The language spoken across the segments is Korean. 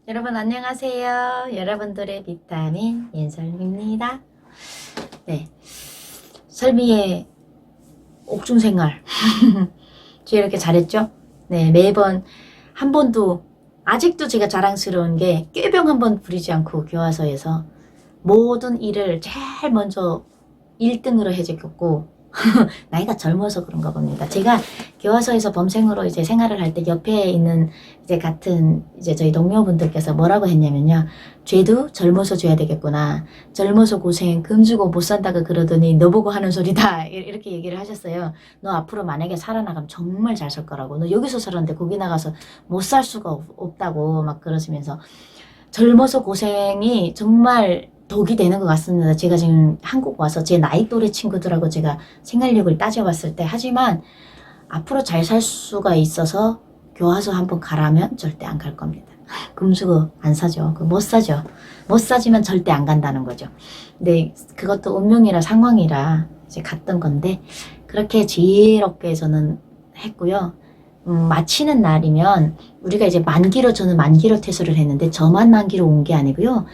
여러분 안녕하세요. 여러분들의 비타민 윤설미입니다. 네, 설미의 옥중생활 저 이렇게 잘했죠? 네, 매번 한 번도 아직도 제가 자랑스러운 게 꾀병 한 번 부리지 않고 교화서에서 모든 일을 제일 먼저 1등으로 해줬고 나이가 젊어서 그런가 봅니다. 제가 교화소에서 범생으로 이제 생활을 할 때 옆에 있는 이제 같은 이제 저희 동료분들께서 뭐라고 했냐면요. 죄도 젊어서 줘야 되겠구나. 젊어서 고생 금주고 못 산다고 그러더니 너 보고 하는 소리다. 이렇게 얘기를 하셨어요. 너 앞으로 만약에 살아나가면 정말 잘 살 거라고. 너 여기서 살았는데 거기 나가서 못 살 수가 없다고 막 그러시면서 젊어서 고생이 정말 독이 되는 것 같습니다. 제가 지금 한국 와서 제 나이 또래 친구들하고 제가 생활력을 따져봤을 때 하지만 앞으로 잘 살 수가 있어서 교화소 한번 가라면 절대 안 갈 겁니다. 금수저 안 사죠. 못 사죠. 못 사지만 절대 안 간다는 거죠. 근데 그것도 운명이라 상황이라 이제 갔던 건데 그렇게 지혜롭게 저는 했고요. 마치는 날이면 우리가 이제 만기로 저는 만기로 퇴소를 했는데 저만 만기로 온 게 아니고요.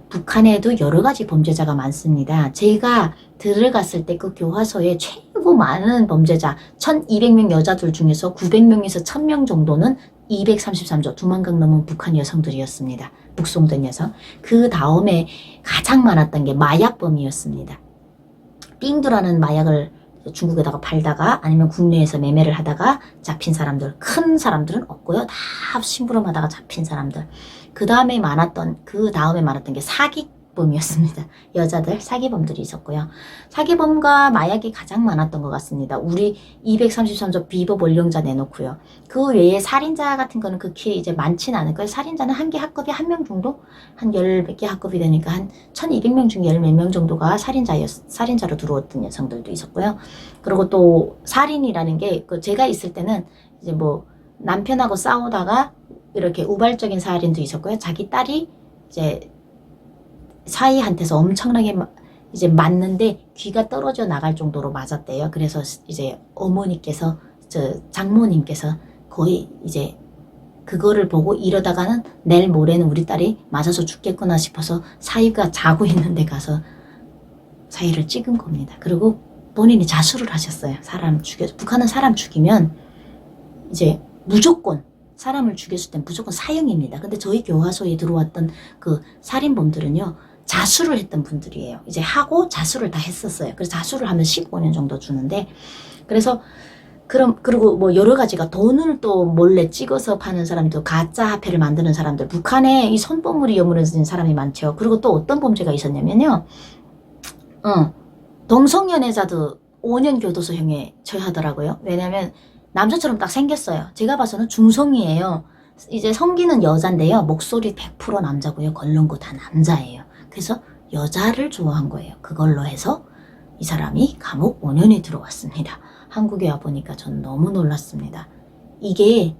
북한에도 여러 가지 범죄자가 많습니다. 제가 들어갔을 때 그 교화소에 최고 많은 범죄자 1200명 여자들 중에서 900명에서 1000명 정도는 233조 2만 강 넘은 북한 여성들이었습니다. 북송된 여성. 그 다음에 가장 많았던 게 마약범이었습니다. 삥두라는 마약을 중국에다가 팔다가 아니면 국내에서 매매를 하다가 잡힌 사람들, 큰 사람들은 없고요. 다 심부름하다가 잡힌 사람들. 그 다음에 많았던 게 사기범이었습니다. 여자들, 사기범들이 있었고요. 사기범과 마약이 가장 많았던 것 같습니다. 우리 233조 비법 원령자 내놓고요. 그 외에 살인자 같은 거는 그렇게 이제 많지는 않을 거예요. 살인자는 한 개 학급이 한 명 정도? 한 10몇 개 학급이 되니까 한 1200명 중에 10 몇 명 정도가 살인자로 들어왔던 여성들도 있었고요. 그리고 또 살인이라는 게 제가 있을 때는 이제 뭐 남편하고 싸우다가 이렇게 우발적인 살인도 있었고요. 자기 딸이 이제 사이한테서 엄청나게 이제 맞는데 귀가 떨어져 나갈 정도로 맞았대요. 그래서 이제 어머니께서 장모님께서 거의 이제 그거를 보고 이러다가는 내일 모레는 우리 딸이 맞아서 죽겠구나 싶어서 사위가 자고 있는데 가서 사위를 찍은 겁니다. 그리고 본인이 자수를 하셨어요. 북한은 사람 죽이면 이제 무조건 사람을 죽였을 땐 무조건 사형입니다. 근데 저희 교화소에 들어왔던 그 살인범들은요. 자수를 했던 분들이에요. 이제 하고 자수를 다 했었어요. 그래서 자수를 하면 15년 정도 주는데 그래서 그리고 뭐 여러 가지가 돈을 또 몰래 찍어서 파는 사람도 가짜 화폐를 만드는 사람들 북한에 이 손버물이 여물어진 사람이 많죠. 그리고 또 어떤 범죄가 있었냐면요. 동성연애자도 5년 교도소형에 처하더라고요. 왜냐면 남자처럼 딱 생겼어요. 제가 봐서는 중성이에요. 이제 성기는 여잔데요. 목소리 100% 남자고요. 걸렁고 다 남자예요. 그래서 여자를 좋아한 거예요. 그걸로 해서 이 사람이 감옥 5년에 들어왔습니다. 한국에 와보니까 전 너무 놀랐습니다. 이게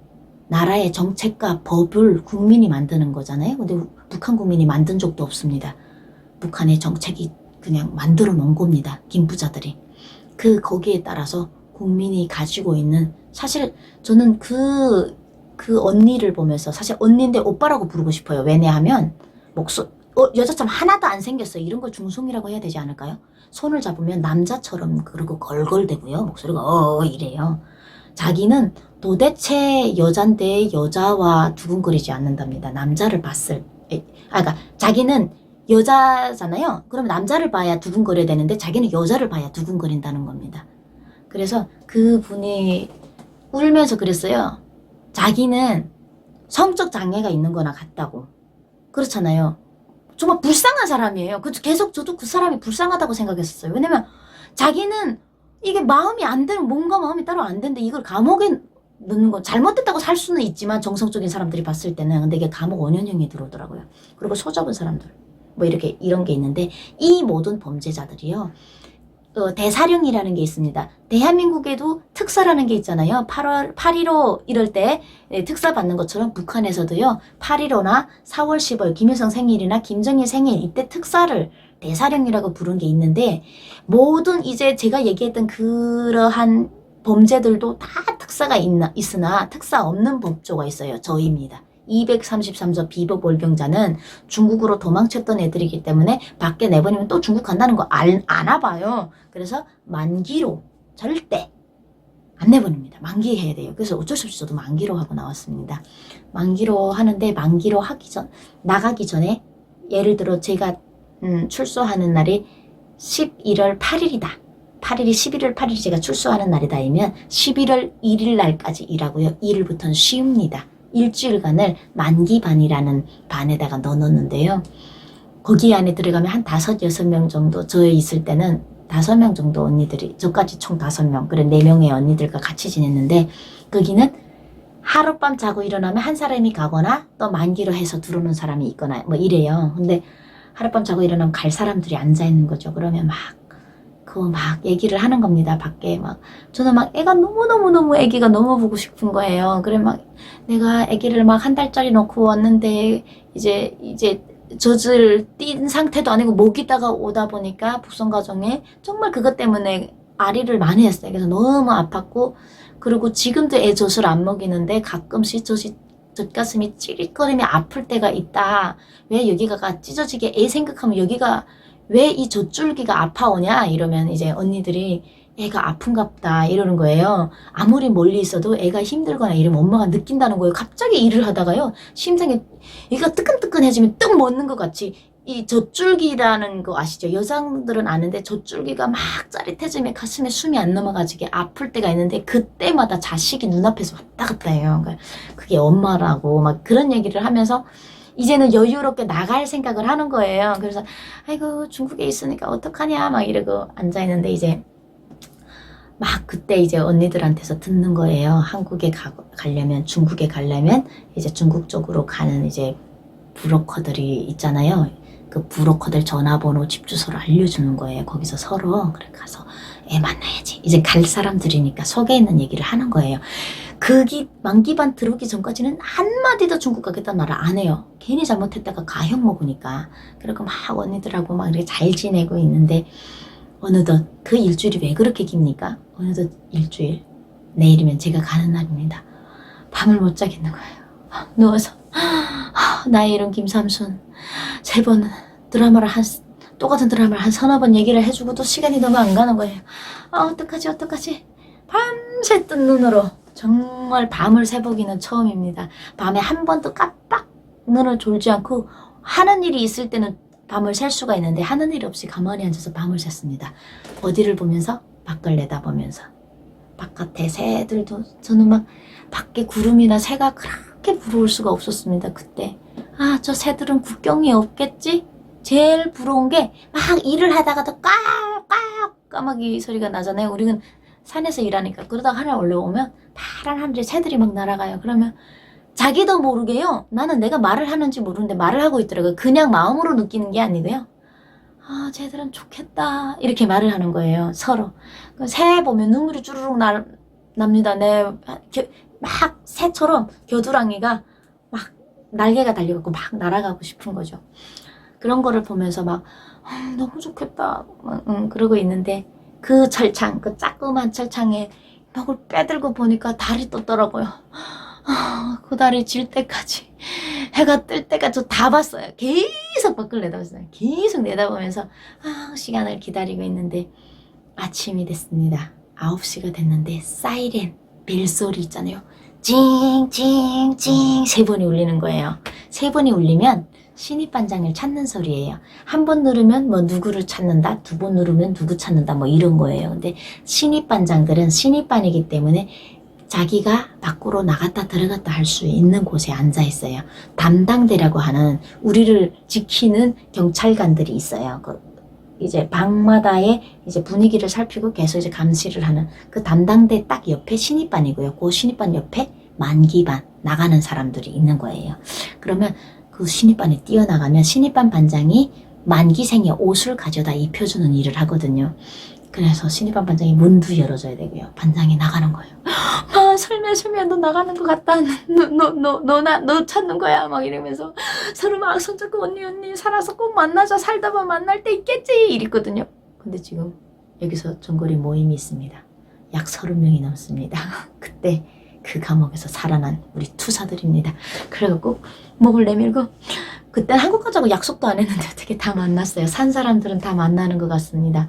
나라의 정책과 법을 국민이 만드는 거잖아요. 근데 북한 국민이 만든 적도 없습니다. 북한의 정책이 그냥 만들어 놓은 겁니다. 김부자들이. 거기에 따라서 국민이 가지고 있는 사실 저는 그 언니를 보면서 사실 언니인데 오빠라고 부르고 싶어요. 왜냐하면 여자처럼 하나도 안 생겼어요. 이런 걸 중성이라고 해야 되지 않을까요? 손을 잡으면 남자처럼 그리고 걸걸대고요. 목소리가 이래요. 자기는 도대체 여잔데 여자와 두근거리지 않는답니다. 남자를 봤을 그러니까 자기는 여자잖아요. 그럼 남자를 봐야 두근거려야 되는데 자기는 여자를 봐야 두근거린다는 겁니다. 그래서 그분이 울면서 그랬어요. 자기는 성적 장애가 있는 거나 같다고. 그렇잖아요. 정말 불쌍한 사람이에요. 계속 저도 그 사람이 불쌍하다고 생각했었어요. 왜냐면 자기는 이게 마음이 안 되는 뭔가 마음이 따로 안 되는데 이걸 감옥에 넣는 건 잘못됐다고 살 수는 있지만 정성적인 사람들이 봤을 때는 근데 이게 감옥 5년형이 들어오더라고요. 그리고 소잡은 사람들 뭐 이런 게 있는데 이 모든 범죄자들이요. 대사령이라는 게 있습니다. 대한민국에도 특사라는 게 있잖아요. 8.15 이럴 때 특사 받는 것처럼 북한에서도요. 8.15나 4월 10월 김일성 생일이나 김정일 생일 이때 특사를 대사령이라고 부른 게 있는데 모든 이제 제가 얘기했던 그러한 범죄들도 다 특사가 있으나 특사 없는 법조가 있어요. 저희입니다. 233서 비법 월경자는 중국으로 도망쳤던 애들이기 때문에 밖에 내보내면 또 중국 간다는 거 아나 봐요. 그래서 만기로 절대 안 내보냅니다. 만기해야 돼요. 그래서 어쩔 수 없이 저도 만기로 하고 나왔습니다. 만기로 하는데 만기로 나가기 전에 예를 들어 제가 출소하는 날이 11월 8일이다. 8일이 11월 8일이 제가 출소하는 날이다이면 11월 1일 날까지 일하고요. 1일부터는 쉽니다. 일주일간을 만기반이라는 반에다가 넣어놓는데요. 거기 안에 들어가면 한 5, 6명 정도, 저 있을 때는 5명 정도 언니들이, 저까지 총 5명, 그래 4명의 언니들과 같이 지냈는데, 거기는 하룻밤 자고 일어나면 한 사람이 가거나 또 만기로 해서 들어오는 사람이 있거나 뭐 이래요. 근데 하룻밤 자고 일어나면 갈 사람들이 앉아있는 거죠. 그러면 막 얘기를 하는 겁니다. 밖에 저는 애가 너무 애기가 너무 보고 싶은 거예요. 그래 내가 애기를 한 달짜리 놓고 왔는데 이제 젖을 띈 상태도 아니고 모기다가 오다 보니까 북성가정에 정말 그것 때문에 아리를 많이 했어요. 그래서 너무 아팠고, 그리고 지금도 애 젖을 안 먹이는데 가끔씩 젖가슴이 찌릿거리며 아플 때가 있다. 왜 여기가 찢어지게 애 생각하면 여기가 왜 이 젖줄기가 아파오냐 이러면 이제 언니들이 애가 아픈가 보다 이러는 거예요. 아무리 멀리 있어도 애가 힘들거나 이러면 엄마가 느낀다는 거예요. 갑자기 일을 하다가요, 심장에 얘가 뜨끈뜨끈해지면 떡 먹는 것 같이 이 젖줄기라는 거 아시죠? 여성들은 아는데 젖줄기가 막 짜릿해지면 가슴에 숨이 안 넘어가지게 아플 때가 있는데 그때마다 자식이 눈앞에서 왔다 갔다 해요. 그게 엄마라고 그런 얘기를 하면서 이제는 여유롭게 나갈 생각을 하는 거예요. 그래서 아이고 중국에 있으니까 어떡하냐 이러고 앉아있는데 이제 그때 이제 언니들한테서 듣는 거예요. 한국에 가려면, 중국에 가려면 이제 중국 쪽으로 가는 이제 브로커들이 있잖아요. 그 브로커들 전화번호, 집 주소를 알려주는 거예요. 거기서 서로 그래 가서 애 만나야지. 이제 갈 사람들이니까 속에 있는 얘기를 하는 거예요. 만기반 들어오기 전까지는 한마디도 중국 가겠다는 말을 안 해요. 괜히 잘못했다가 가형 먹으니까. 그리고 언니들하고 이렇게 잘 지내고 있는데 어느덧 그 일주일이 왜 그렇게 깁니까? 어느덧 일주일, 내일이면 제가 가는 날입니다. 밤을 못 자겠는 거예요. 누워서 나의 이름 김삼순 3번 똑같은 드라마를 한 3-4번 얘기를 해주고도 시간이 너무 안 가는 거예요. 어떡하지 밤새 뜬 눈으로 정말 밤을 새보기는 처음입니다. 밤에 한 번도 깜빡 눈을 졸지 않고 하는 일이 있을 때는 밤을 셀 수가 있는데 하는 일 없이 가만히 앉아서 밤을 샜습니다. 어디를 보면서? 밖을 내다보면서. 바깥에 새들도, 저는 밖에 구름이나 새가 그렇게 부러울 수가 없었습니다. 그때 저 새들은 국경이 없겠지? 제일 부러운 게 일을 하다가도 까마귀 소리가 나잖아요. 우리는 산에서 일하니까. 그러다가 하늘 올라오면 파란 하늘에 새들이 날아가요. 그러면 자기도 모르게요. 나는 내가 말을 하는지 모르는데 말을 하고 있더라고요. 그냥 마음으로 느끼는 게 아니고요. 쟤들은 좋겠다 이렇게 말을 하는 거예요. 서로. 새 보면 눈물이 주르륵 납니다. 새처럼 겨드랑이가 날개가 달려갖고 날아가고 싶은 거죠. 그런 거를 보면서 너무 좋겠다 그러고 있는데 그 짜끄만 철창에 벽을 빼들고 보니까 달이 떴더라고요. 그 달이 질 때까지, 해가 뜰 때까지 다 봤어요. 계속 밖을 내다봤어요. 계속 내다보면서 시간을 기다리고 있는데 아침이 됐습니다. 9시가 됐는데 사이렌 벨소리 있잖아요. 징징징 3번이 울리는 거예요. 3번이 울리면 신입반장을 찾는 소리예요. 한 번 누르면 누구를 찾는다, 2번 누르면 누구 찾는다 이런 거예요. 근데 신입반장들은 신입반이기 때문에 자기가 밖으로 나갔다 들어갔다 할 수 있는 곳에 앉아 있어요. 담당대라고 하는 우리를 지키는 경찰관들이 있어요. 이제 방마다의 이제 분위기를 살피고 계속 이제 감시를 하는 그 담당대 딱 옆에 신입반이고요. 그 신입반 옆에 만기반 나가는 사람들이 있는 거예요. 그러면 그 신입반에 뛰어나가면 신입반 반장이 만기생의 옷을 가져다 입혀주는 일을 하거든요. 그래서 신입반 반장이 문도 열어줘야 되고요. 반장이 나가는 거예요. 설미야 너 나가는 것 같다. 너 찾는 거야. 이러면서 서로 손잡고 언니 살아서 꼭 만나자. 살다 보면 만날 때 있겠지 이랬거든요. 근데 지금 여기서 전거리 모임이 있습니다. 약 30명이 넘습니다. 그때 그 감옥에서 살아난 우리 투사들입니다. 그래갖고 목을 내밀고 그때 한국 가자고 약속도 안 했는데 어떻게 다 만났어요. 산 사람들은 다 만나는 것 같습니다.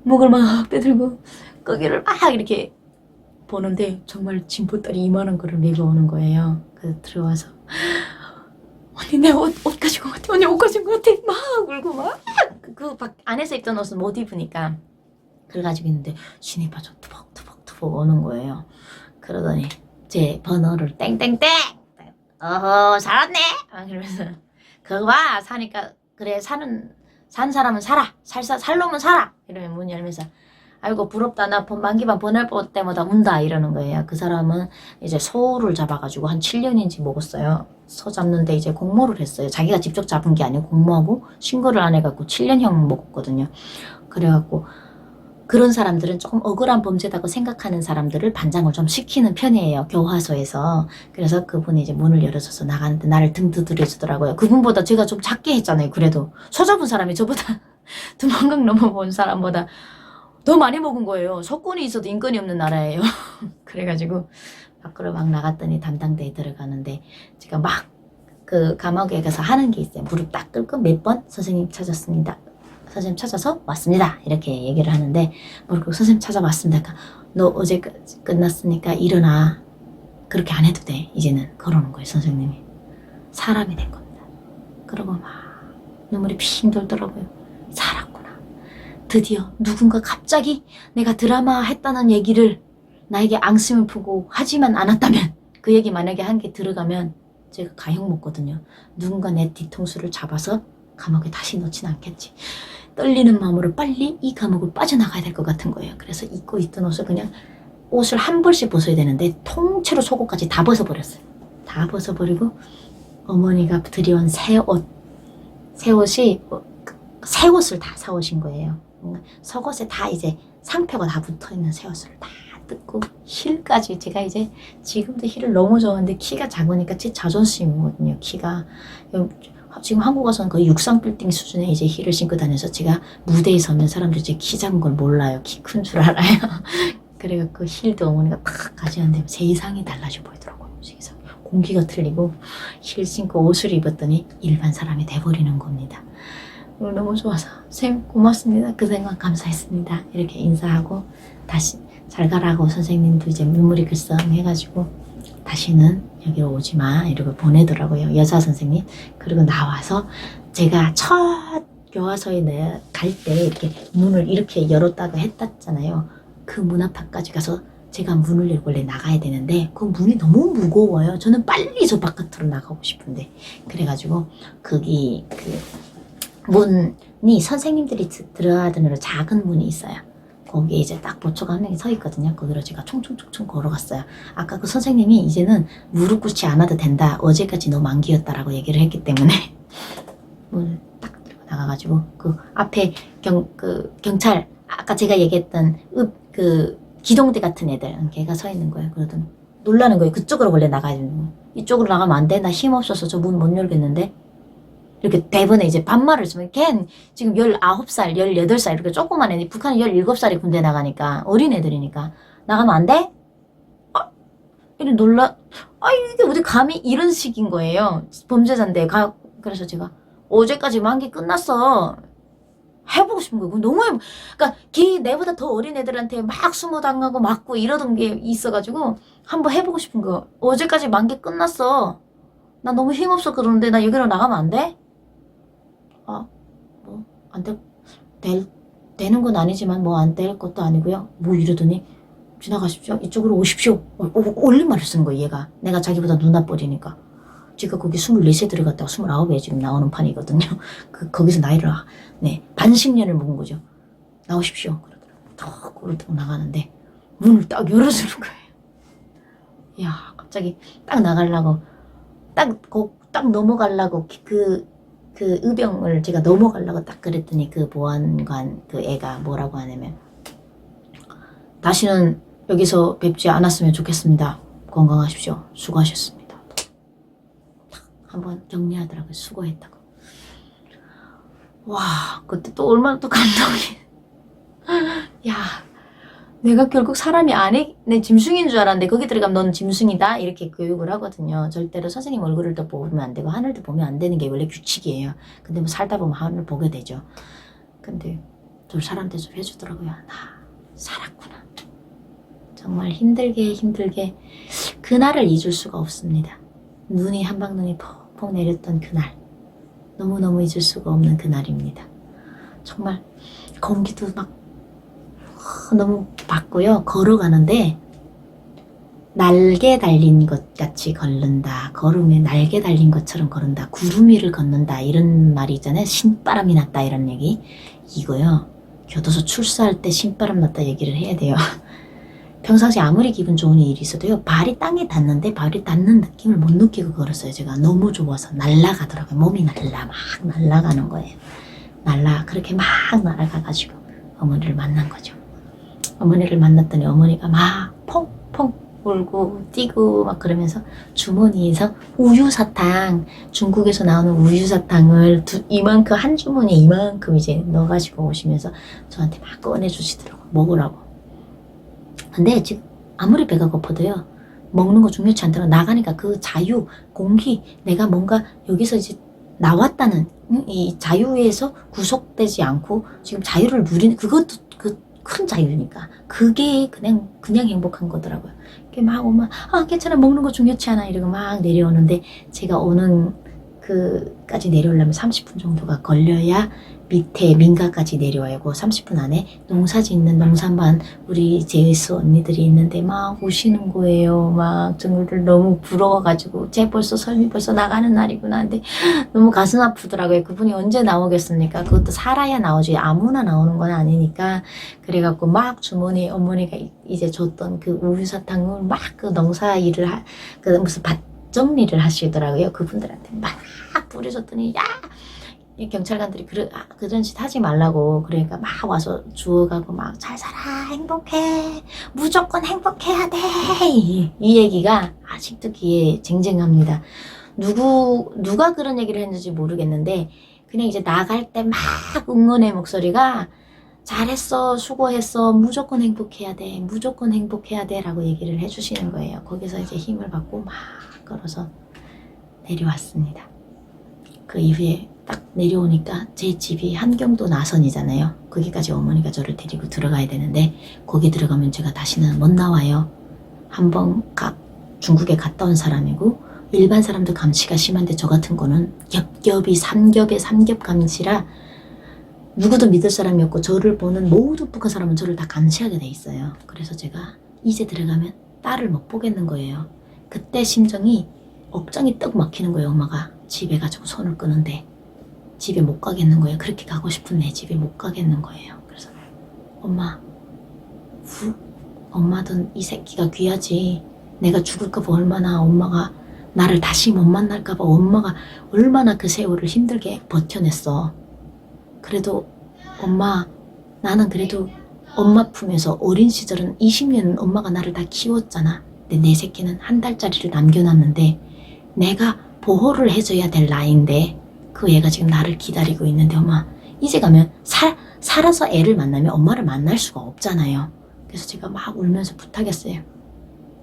목을 막 빼들고 거기를 막 이렇게 보는데 정말 짐보따리 이만한 거를 메고 오는 거예요. 그래서 들어와서 언니 내 옷 가지고 온 것 같아. 언니 옷 가지고 온 것 같아. 막 울고 막 그 안에서 입던 옷은 못 입으니까 그걸 가지고 있는데 신이 빠져 투벅투벅 오는 거예요. 그러더니 제 번호를 땡땡땡 어허 살았네 막 이러면서 그거 봐 사니까 그래 산 사람은 살아 살 놈은 살아 이러면 문 열면서 아이고 부럽다 나 만기만 보낼 때마다 운다 이러는 거예요. 그 사람은 이제 소를 잡아가지고 한 7년인지 먹었어요. 소 잡는데 이제 공모를 했어요. 자기가 직접 잡은 게 아니고 공모하고 신고를 안 해갖고 7년형 먹었거든요. 그래갖고 그런 사람들은 조금 억울한 범죄다고 생각하는 사람들을 반장을 좀 시키는 편이에요. 교화소에서. 그래서 그분이 이제 문을 열어줘서 나가는데 나를 등 두드려주더라고요. 그분보다 제가 좀 작게 했잖아요. 그래도 소 잡은 사람이 저보다 두만강 넘어본 사람보다 더 많이 먹은 거예요. 석권이 있어도 인권이 없는 나라예요. 그래가지고 밖으로 막 나갔더니 담당대에 들어가는데 제가 막 그 감옥에 가서 하는 게 있어요. 무릎 딱 꿇고 몇 번 선생님 찾았습니다. 선생님 찾아서 왔습니다. 이렇게 얘기를 하는데 무릎 꿇고 선생님 찾아왔습니다. 그러니까 너 어제 끝났으니까 일어나. 그렇게 안 해도 돼. 이제는 그러는 거예요. 선생님이. 사람이 된 겁니다. 그러고 막 눈물이 핑 돌더라고요. 살았구나. 드디어 누군가 갑자기 내가 드라마 했다는 얘기를 나에게 앙심을 품고 하지만 않았다면 그 얘기 만약에 한 게 들어가면 제가 가형 먹거든요. 누군가 내 뒤통수를 잡아서 감옥에 다시 넣진 않겠지. 떨리는 마음으로 빨리 이 감옥을 빠져나가야 될 것 같은 거예요. 그래서 입고 있던 옷을 그냥 옷을 한 벌씩 벗어야 되는데 통째로 속옷까지 다 벗어버렸어요. 다 벗어버리고 어머니가 들여온 새 옷이 새 옷을 다 사오신 거예요. 속옷에 다 이제 상표가 다 붙어있는 새 옷을 다 뜯고 힐까지 제가 이제 지금도 힐을 너무 좋아하는데 키가 작으니까 제 자존심이거든요. 키가 지금 한국 와서는 거의 육상 빌딩 수준의 이제 힐을 신고 다녀서 제가 무대에 서면 사람들이 제 키 작은 걸 몰라요. 키 큰 줄 알아요. 그래갖고 힐도 어머니가 탁 가지는데 세상이 달라져 보이더라고요. 세상 공기가 틀리고 힐 신고 옷을 입었더니 일반 사람이 돼버리는 겁니다. 오늘 너무 좋아서 선생님 고맙습니다. 그 생각 감사했습니다. 이렇게 인사하고 다시 잘 가라고 선생님도 이제 눈물이 글썽 해가지고 다시는 여기로 오지 마 이러고 보내더라고요. 여자 선생님. 그리고 나와서 제가 첫 교화소에 갈 때 이렇게 문을 이렇게 열었다가 했었잖아요. 그 문 앞까지 가서 제가 문을 열고 원래 나가야 되는데 그 문이 너무 무거워요. 저는 빨리 저 바깥으로 나가고 싶은데 그래가지고 거기 그 문이 선생님들이 들어가는 작은 문이 있어요. 거기에 이제 딱 보초가 한 명이 서 있거든요. 거기로 제가 총총총총 걸어갔어요. 아까 그 선생님이 이제는 무릎 꿇지 않아도 된다. 어제까지 너 만기였다라고 얘기를 했기 때문에 문을 딱 들고 나가가지고 그 앞에 경찰 아까 제가 얘기했던 기동대 같은 애들 걔가 서 있는 거예요. 그러더니 놀라는 거예요. 그쪽으로 원래 나가야 되는 거예요. 이쪽으로 나가면 안 돼? 나 힘없어서 저 문 못 열겠는데? 이렇게 대번에 이제 반말을 했으면 걘 지금 19살, 18살 이렇게 조그만 애들 북한은 17살이 군대 나가니까 어린 애들이니까 나가면 안 돼? 이렇게 이게 어디 감히 이런 식인 거예요. 범죄자인데 그래서 제가 어제까지 만기 끝났어. 해보고 싶은 거예요. 너무 그러니까 내보다 더 어린 애들한테 막 수모당하고 맞고 이러던 게 있어가지고 한번 해보고 싶은 거. 어제까지 만기 끝났어. 나 너무 힘없어 그러는데 나 여기로 나가면 안 돼? 뭐 안 되는 건 아니지만 뭐 안 될 것도 아니고요. 뭐 이러더니 지나가십시오. 이쪽으로 오십시오. 올린 말을 쓰는 거예요. 얘가. 내가 자기보다 누나뻘이니까. 제가 거기 24세 들어갔다가 29에 지금 나오는 판이거든요. 거기서 나이를 반식년을 먹은 거죠. 나오십시오. 그러더라고요. 턱 그러고 나가는데 문을 딱 열어주는 거예요. 야 갑자기 딱 나가려고 딱 넘어가려고 그 의병을 제가 넘어가려고 딱 그랬더니 그 보안관 그 애가 뭐라고 하냐면 다시는 여기서 뵙지 않았으면 좋겠습니다. 건강하십시오. 수고하셨습니다. 한번 정리하더라고요. 수고했다고. 와 그때 또 얼마나 또 감동이 야 내가 결국 사람이 안에 내 짐승인 줄 알았는데 거기 들어가면 넌 짐승이다 이렇게 교육을 하거든요. 절대로 선생님 얼굴을 더 보면 안 되고 하늘도 보면 안 되는 게 원래 규칙이에요. 근데 뭐 살다 보면 하늘 보게 되죠. 근데 저 사람 대접 해주더라고요. 나 살았구나. 정말 힘들게 그날을 잊을 수가 없습니다. 눈이 한방눈이 펑펑 내렸던 그날. 너무너무 잊을 수가 없는 그날입니다. 정말 공기도 막 너무 밝고요. 걸어가는데 날개 달린 것 같이 걸른다. 걸음에 날개 달린 것처럼 걸은다. 구름 위를 걷는다. 이런 말이 있잖아요. 신바람이 났다 이런 얘기. 이거요. 교도소 출소할 때 신바람 났다 얘기를 해야 돼요. 평상시에 아무리 기분 좋은 일이 있어도요. 발이 땅에 닿는데 발이 닿는 느낌을 못 느끼고 걸었어요. 제가 너무 좋아서 날아가더라고요. 몸이 막 날아가는 거예요. 그렇게 막 날아가가지고 어머니를 만난 거죠. 어머니를 만났더니 어머니가 막 펑펑 울고 뛰고 막 그러면서 주머니에서 우유사탕, 중국에서 나오는 우유사탕을 이만큼 한 주머니에 이만큼 이제 넣어가지고 오시면서 저한테 막 꺼내주시더라고요. 먹으라고. 근데 지금 아무리 배가 고파도요. 먹는 거 중요치 않더라고요. 나가니까 그 자유, 공기, 내가 뭔가 여기서 이제 나왔다는 이 자유에서 구속되지 않고 지금 자유를 누리는 그것도 그 큰 자유니까 그게 그냥 행복한 거더라고요. 이렇게 막 오면 괜찮아 먹는 거 중요치 않아 이러고 막 내려오는데 제가 오는 그까지 내려오려면 30분 정도가 걸려야 밑에 민가까지 내려와요. 그 30분 안에 농사 짓는 농산반 우리 제이스 언니들이 있는데 막 우시는 거예요. 막 정말 너무 부러워가지고 쟤 설미 벌써 나가는 날이구나. 근데 너무 가슴 아프더라고요. 그분이 언제 나오겠습니까? 그것도 살아야 나오지 아무나 나오는 건 아니니까. 그래갖고 막 주머니에 어머니가 이제 줬던 그 우유사탕을 막 그 농사 일을 그 무슨 밭 정리를 하시더라고요. 그분들한테 막 뿌려줬더니 야 이 경찰관들이 그런 짓 하지 말라고 그러니까 막 와서 주워가고 막 잘 살아 행복해 무조건 행복해야 돼 이 얘기가 아직도 귀에 쟁쟁합니다. 누가 그런 얘기를 했는지 모르겠는데 그냥 이제 나갈 때 막 응원의 목소리가 잘했어 수고했어 무조건 행복해야 돼 무조건 행복해야 돼 라고 얘기를 해주시는 거예요. 거기서 이제 힘을 받고 막 걸어서 내려왔습니다. 그 이후에 딱 내려오니까 제 집이 한경도 나선이잖아요. 거기까지 어머니가 저를 데리고 들어가야 되는데 거기 들어가면 제가 다시는 못 나와요. 한번 중국에 갔다 온 사람이고 일반 사람도 감시가 심한데 저 같은 거는 겹겹이 삼겹 감시라 누구도 믿을 사람이 없고 저를 보는 모든 북한 사람은 저를 다 감시하게 돼 있어요. 그래서 제가 이제 들어가면 딸을 못 보겠는 거예요. 그때 심정이 억장이 떡 막히는 거예요. 엄마가 집에 가지고 손을 끄는데 집에 못 가겠는 거예요. 그렇게 가고 싶은데 집에 못 가겠는 거예요. 그래서 엄마든 이 새끼가 귀하지. 내가 죽을까 봐 얼마나 엄마가 나를 다시 못 만날까 봐 엄마가 얼마나 그 세월을 힘들게 버텨냈어. 그래도 나는 그래도 엄마 품에서 어린 시절은 20년은 엄마가 나를 다 키웠잖아. 근데 내 새끼는 한 달짜리를 남겨놨는데 내가 보호를 해줘야 될 나이인데 그 애가 지금 나를 기다리고 있는데 엄마 이제 가면 살아서 애를 만나면 엄마를 만날 수가 없잖아요. 그래서 제가 막 울면서 부탁했어요.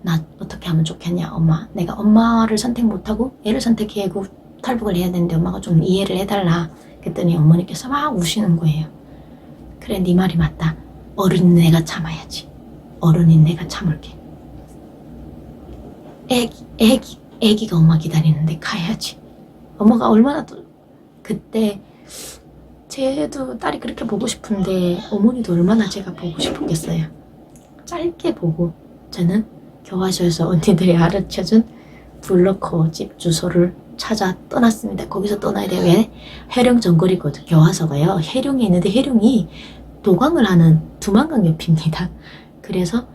나 어떻게 하면 좋겠냐 엄마. 내가 엄마를 선택 못하고 애를 선택해야 하고 탈북을 해야 되는데 엄마가 좀 이해를 해달라. 그랬더니 어머니께서 막 우시는 거예요. 그래 네 말이 맞다. 어른인 내가 참아야지. 어른인 내가 참을게. 애기가 엄마 기다리는데 가야지. 엄마가 얼마나 또 그때 쟤도 딸이 그렇게 보고 싶은데 어머니도 얼마나 제가 보고 싶었겠어요. 짧게 보고 저는 교화소에서 언니들이 가르쳐준 블로커 집 주소를 찾아 떠났습니다. 거기서 떠나야 돼요. 왜? 해령 전거리거든. 교화소가요. 해령에 있는데 해령이 도광을 하는 두만강 옆입니다. 그래서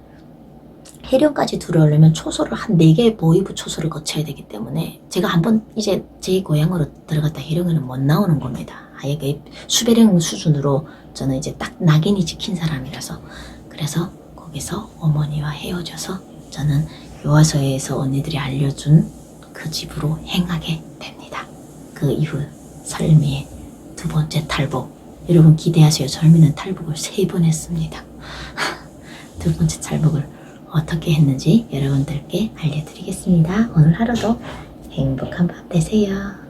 해령까지 들어오려면 초소를 한 4개의 보이부 초소를 거쳐야 되기 때문에 제가 한번 이제 제 고향으로 들어갔다 해령에는 못 나오는 겁니다. 아예 수배령 수준으로 저는 이제 딱 낙인이 찍힌 사람이라서 그래서 거기서 어머니와 헤어져서 저는 요화소에서 언니들이 알려준 그 집으로 행하게 됩니다. 그 이후 설미의 2번째 탈북. 여러분 기대하세요. 설미는 탈북을 3번 했습니다. 두 번째 찰복을 어떻게 했는지 여러분들께 알려드리겠습니다. 오늘 하루도 행복한 밤 되세요.